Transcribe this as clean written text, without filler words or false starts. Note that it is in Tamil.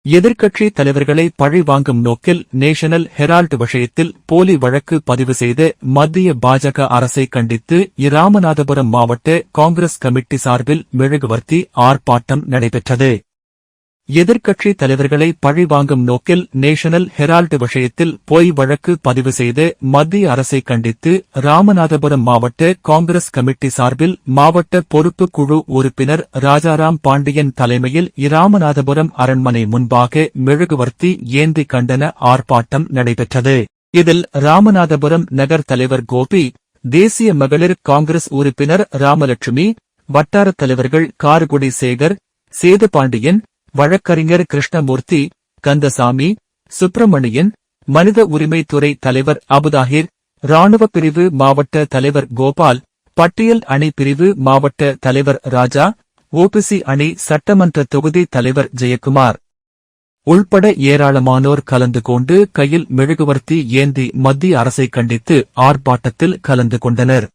எதிர்க்கட்சி தலைவர்களை பழி வாங்கும் நோக்கில் நேஷனல் ஹெரால்டு விஷயத்தில் போலி வழக்கு பதிவு செய்த மத்திய பாஜக அரசை கண்டித்து இராமநாதபுரம் மாவட்ட காங்கிரஸ் கமிட்டி சார்பில் மெழுகுவர்த்தி ஆர்ப்பாட்டம் நடைபெற்றது. எதிர்க்கட்சி தலைவர்களை பழி வாங்கும் நோக்கில் நேஷனல் ஹெரால்டு விஷயத்தில் பொய் வழக்கு பதிவு செய்த மத்திய அரசை கண்டித்து ராமநாதபுரம் மாவட்ட காங்கிரஸ் கமிட்டி சார்பில் மாவட்ட பொறுப்பு குழு உறுப்பினர் ராஜாராம் பாண்டியன் தலைமையில் இராமநாதபுரம் அரண்மனை முன்பாக மெழுகுவர்த்தி ஏந்தி கண்டன ஆர்ப்பாட்டம் நடைபெற்றது. இதில் ராமநாதபுரம் நகர் தலைவர் கோபி, தேசிய மகளிர் காங்கிரஸ் உறுப்பினர் ராமலட்சுமி, வட்டாரத் தலைவர்கள் கார்குடி சேகர், சேதுபாண்டியன், வழக்கறிஞர் கிருஷ்ணமூர்த்தி, கந்தசாமி, சுப்பிரமணியன், மனித உரிமைத்துறை தலைவர் அபுதாஹிர், இராணுவ பிரிவு மாவட்ட தலைவர் கோபால், பட்டியல் அணி பிரிவு மாவட்ட தலைவர் ராஜா, ஓபிசி அணி சட்டமன்ற தொகுதி தலைவர் ஜெயக்குமார் உள்பட ஏராளமானோர் கலந்து கொண்டு கையில் மெழுகுவர்த்தி ஏந்தி மத்திய அரசை கண்டித்து ஆர்ப்பாட்டத்தில் கலந்து கொண்டனர்.